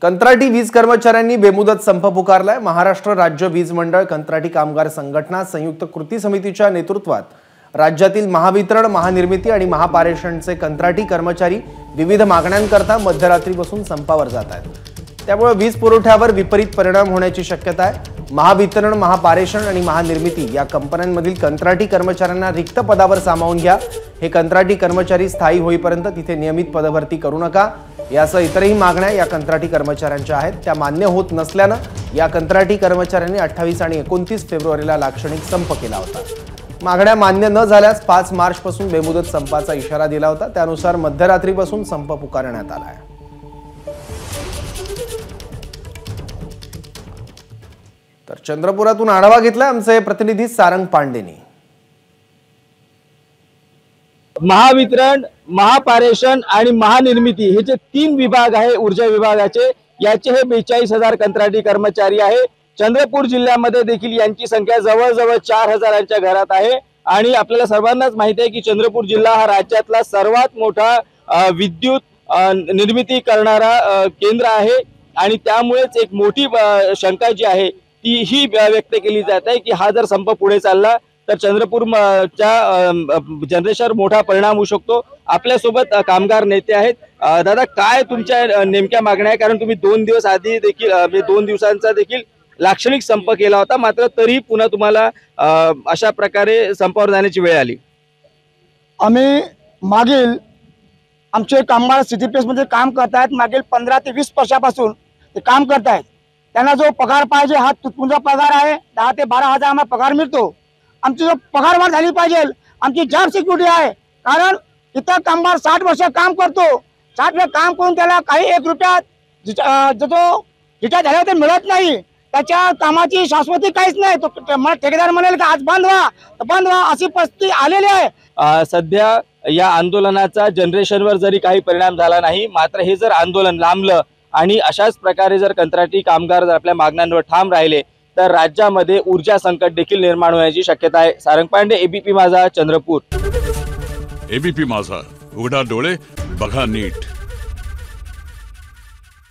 कंत्राटी वीज कर्मचाऱ्यांनी बेमुदत संप पुकारलाय। महाराष्ट्र राज्य वीज मंडळ कंत्राटी कामगार संघटना संयुक्त कृती समितीच्या नेतृत्वात राज्यातील महावितरण, महानिर्मिती आणि महापारेषणचे कंत्राटी कर्मचारी विविध मागण्यांकरता मध्यरात्रीपासून संपावर जात आहेत। त्यामुळे वीज पुरवठ्यावर विपरीत परिणाम होण्याची शक्यता आहे। महावितरण, महापारेषण आणि महानिर्मिती या कंपन्यांमधील कंत्राटी कर्मचाऱ्यांना रिक्त पदावर सामावून घ्या। हे कंत्राटी कर्मचारी स्थायी होईपर्यंत तिथे नियमित पदभरती करू नका। यासह इतरही मागण्या या कंत्राटी कर्मचाऱ्यांच्या आहेत। त्या मान्य होत नसल्यानं या कंत्राटी कर्मचाऱ्यांनी 28 आणि 29 फेब्रुवारीला लाक्षणिक संप केला होता। मागण्या मान्य न झाल्यास 5 मार्चपासून बेमुदत संपाचा इशारा दिला होता। त्यानुसार मध्यरात्रीपासून संप पुकारण्यात आला आहे। तर चंद्रपुरातून आढावा घेतला आमचे प्रतिनिधी सारंग पांडेनी। महावितरण, महापारेषण आणि महानिर्मिती हे जे 3 विभाग आहे ऊर्जा विभागाचे, याचे हे 42,000 कंत्राटी कर्मचारी आहे। चंद्रपूर जिल्ह्यामध्ये देखील यांची संख्या जवळजवळ 4,000च्या घरात आहे। आणि आपल्याला सर्वांनाच माहिती आहे की चंद्रपूर जिल्हा हा राज्यातला सर्वात मोठा विद्युत निर्मिती करणारा केंद्र आहे। आणि त्यामुळेच एक मोठी शंका जी आहे ती ही व्यक्त केली जात आहे की हा जर संप पुढे चालला तर चंद्रपूरच्या जनरेशनवर मोठा परिणाम होऊ शकतो। आपल्यासोबत कामगार नेते आहेत। दादा, काय तुमच्या नेमक्या मागण्या आहे? कारण तुम्ही 2 दिवस आधी देखील 2 दिवसांचा देखील लाक्षणिक संप केला होता, मात्र तरीही पुन्हा तुम्हाला अशा प्रकारे संपावर जाण्याची वेळ आली। आम्ही मागील आमचे कामगार सिटीप्लेसमध्ये काम करतायत। मागील 15 ते 20 वर्षापासून ते काम करतायत। त्यांना जो पगार पाहिजे हा तुटपुंजा पगार आहे। 10 ते 12,000 आम्हाला पगार मिळतो। आमची जो पगारवाढ झाली पाहिजे, आमची जॉब सिक्युरिटी आहे। कारण इतर कामगार 60 वर्ष काम करतो, 60 वर्ष काम करून त्याला काही 1 रुपया जो रिटायर झाला ते मिळत नाही। त्याच्या कामाची शाश्वती काहीच नाही। तो ठेकेदार म्हणेल की आज बंद व्हा तर बंद व्हा, अशी परिस्थिती आलेली आहे। सध्या या आंदोलनाचा जनरेशनवर जरी काही परिणाम झाला नाही, मात्र हे जर आंदोलन लांबलं आणि अशाच प्रकारे जर कंत्राटी कामगार जर आपल्या मागण्यांवर ठाम राहिले तर राज्यामध्ये ऊर्जा संकट देखील निर्माण होण्याची शक्यता आहे। सारंग पांडे, एबीपी माझा, चंद्रपूर। एबीपी माझा, उघडा डोळे बघा नीट।